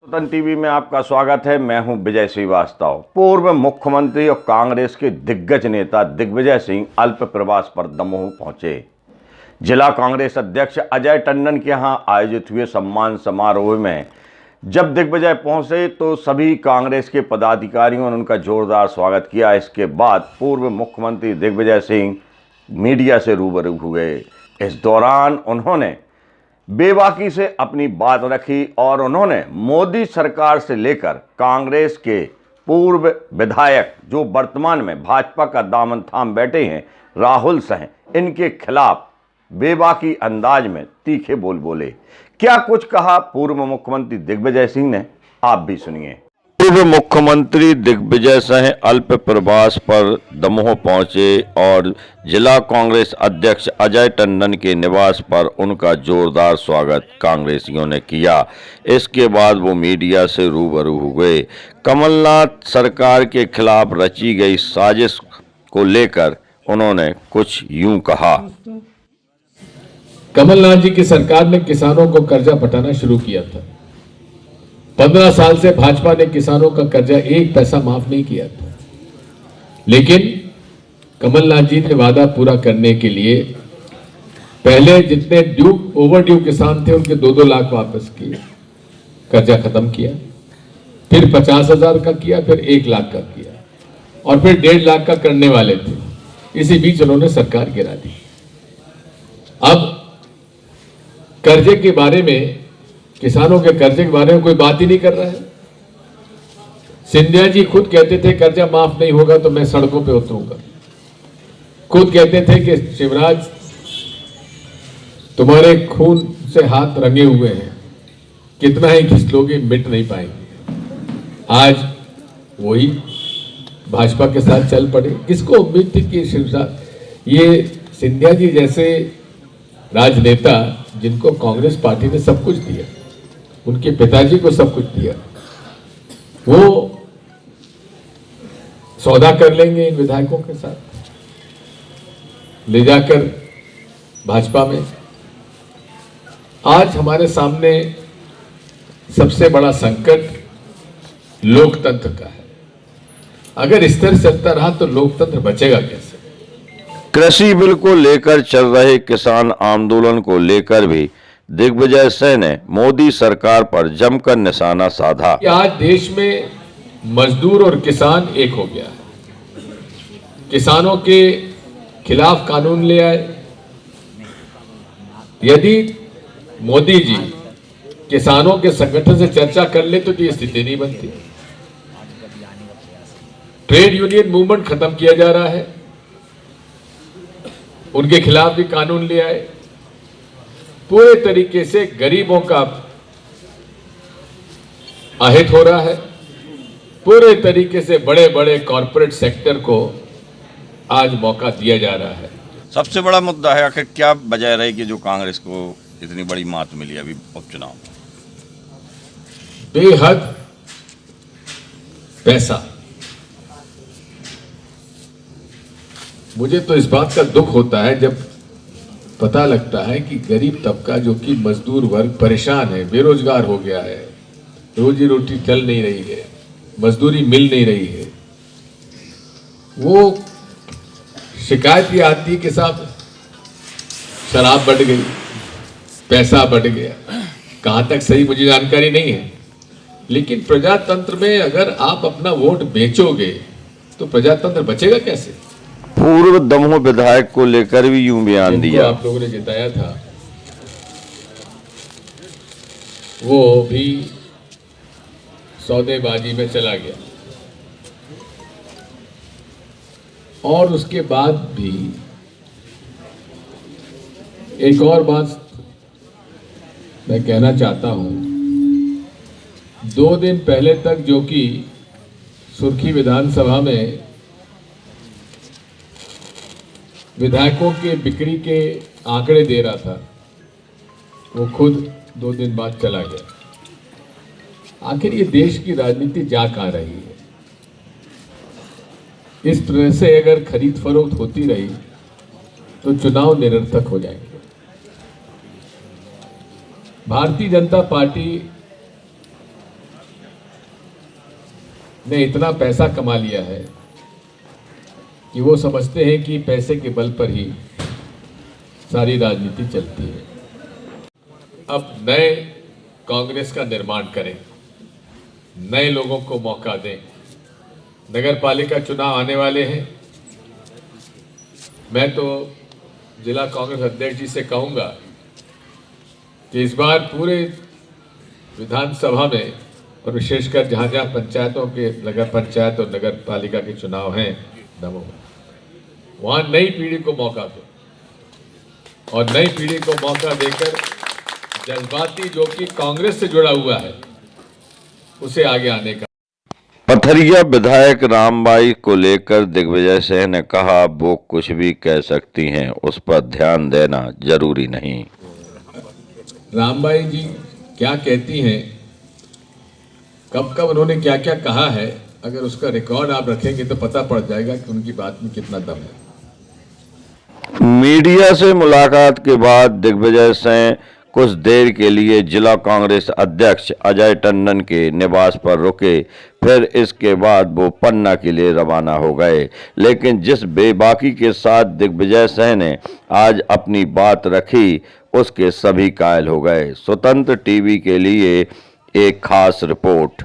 वतन टीवी में आपका स्वागत है। मैं हूं विजय श्रीवास्तव। पूर्व मुख्यमंत्री और कांग्रेस के दिग्गज नेता दिग्विजय सिंह अल्प प्रवास पर दमोह पहुंचे। जिला कांग्रेस अध्यक्ष अजय टंडन के यहां आयोजित हुए सम्मान समारोह में जब दिग्विजय पहुंचे तो सभी कांग्रेस के पदाधिकारियों ने उनका जोरदार स्वागत किया। इसके बाद पूर्व मुख्यमंत्री दिग्विजय सिंह मीडिया से रूबरू हुए। इस दौरान उन्होंने बेबाकी से अपनी बात रखी और उन्होंने मोदी सरकार से लेकर कांग्रेस के पूर्व विधायक जो वर्तमान में भाजपा का दामन थाम बैठे हैं राहुल सिंह, इनके खिलाफ बेबाकी अंदाज में तीखे बोल बोले। क्या कुछ कहा पूर्व मुख्यमंत्री दिग्विजय सिंह ने, आप भी सुनिए। पूर्व मुख्यमंत्री दिग्विजय सिंह अल्प प्रवास पर दमोह पहुंचे और जिला कांग्रेस अध्यक्ष अजय टंडन के निवास पर उनका जोरदार स्वागत कांग्रेसियों ने किया। इसके बाद वो मीडिया से रूबरू हुए। कमलनाथ सरकार के खिलाफ रची गई साजिश को लेकर उन्होंने कुछ यूं कहा। कमलनाथ जी की सरकार ने किसानों को कर्जा पटाना शुरू किया था। 15 साल से भाजपा ने किसानों का कर्जा एक पैसा माफ नहीं किया था, लेकिन कमलनाथ जी ने वादा पूरा करने के लिए पहले जितने ओवरड्यू किसान थे उनके 2-2 लाख वापस किए, कर्जा खत्म किया, फिर 50,000 का किया, फिर 1 लाख का किया और फिर 1.5 लाख का करने वाले थे। इसी बीच उन्होंने सरकार गिरा दी। अब कर्जे के बारे में, किसानों के कर्जे के बारे में कोई बात ही नहीं कर रहा है। सिंधिया जी खुद कहते थे कर्जा माफ नहीं होगा तो मैं सड़कों पे उतरूंगा। खुद कहते थे कि शिवराज तुम्हारे खून से हाथ रंगे हुए हैं, कितना ही घिस लोगे मिट नहीं पाएंगे। आज वही भाजपा के साथ चल पड़े। किसको उम्मीद थी कि शिवराज, ये सिंधिया जी जैसे राजनेता जिनको कांग्रेस पार्टी ने सब कुछ दिया, उनके पिताजी को सब कुछ दिया, वो सौदा कर लेंगे इन विधायकों के साथ ले जाकर भाजपा में। आज हमारे सामने सबसे बड़ा संकट लोकतंत्र का है। अगर इस तरह चलता रहा तो लोकतंत्र बचेगा कैसे? कृषि बिल को लेकर चल रहे किसान आंदोलन को लेकर भी दिग्विजय सिंह ने मोदी सरकार पर जमकर निशाना साधा। आज देश में मजदूर और किसान एक हो गया है। किसानों के खिलाफ कानून ले आए। यदि मोदी जी किसानों के संगठन से चर्चा कर ले तो ये स्थिति नहीं बनती। ट्रेड यूनियन मूवमेंट खत्म किया जा रहा है, उनके खिलाफ भी कानून ले आए। पूरे तरीके से गरीबों का अहित हो रहा है। पूरे तरीके से बड़े बड़े कॉरपोरेट सेक्टर को आज मौका दिया जा रहा है। सबसे बड़ा मुद्दा है आखिर क्या वजह रही कि जो कांग्रेस को इतनी बड़ी मात मिली अभी उपचुनाव में? बेहद पैसा। मुझे तो इस बात का दुख होता है जब पता लगता है कि गरीब तबका जो कि मजदूर वर्ग परेशान है, बेरोजगार हो गया है, रोजी रोटी चल नहीं रही है, मजदूरी मिल नहीं रही है, वो शिकायत ये आती है कि साहब शराब बढ़ गई, पैसा बढ़ गया। कहां तक सही मुझे जानकारी नहीं है, लेकिन प्रजातंत्र में अगर आप अपना वोट बेचोगे तो प्रजातंत्र बचेगा कैसे? पूर्व दमोह विधायक को लेकर भी यूं बयान दिया। आप लोगों ने जिताया था वो भी सौदेबाजी में चला गया और उसके बाद भी एक और बात मैं कहना चाहता हूं। 2 दिन पहले तक जो कि सुर्खी विधानसभा में विधायकों के बिक्री के आंकड़े दे रहा था, वो खुद 2 दिन बाद चला गया। आखिर ये देश की राजनीति जा कहां रही है? इस तरह से अगर खरीद फरोख्त होती रही तो चुनाव निरर्थक हो जाएंगे। भारतीय जनता पार्टी ने इतना पैसा कमा लिया है कि वो समझते हैं कि पैसे के बल पर ही सारी राजनीति चलती है। अब नए कांग्रेस का निर्माण करें, नए लोगों को मौका दें। नगर पालिका चुनाव आने वाले हैं। मैं तो जिला कांग्रेस अध्यक्ष जी से कहूंगा कि इस बार पूरे विधानसभा में और विशेषकर जहां जहां पंचायतों के नगर पंचायत और नगर पालिका के चुनाव हैं दमोह, वहां नई पीढ़ी को मौका दो और नई पीढ़ी को मौका देकर जज्बाती जो कि कांग्रेस से जुड़ा हुआ है उसे आगे आने का। पथरिया विधायक रामबाई को लेकर दिग्विजय सिंह ने कहा, वो कुछ भी कह सकती हैं, उस पर ध्यान देना जरूरी नहीं। रामबाई जी क्या कहती हैं, कब कब उन्होंने क्या क्या कहा है, अगर उसका रिकॉर्ड आप रखेंगे तो पता पड़ जाएगा कि उनकी बात में कितना दम है। मीडिया से मुलाकात के बाद दिग्विजय सिंह कुछ देर के लिए जिला कांग्रेस अध्यक्ष अजय टंडन के निवास पर रुके, फिर इसके बाद वो पन्ना के लिए रवाना हो गए। लेकिन जिस बेबाकी के साथ दिग्विजय सिंह ने आज अपनी बात रखी, उसके सभी कायल हो गए। स्वतंत्र टीवी के लिए एक खास रिपोर्ट।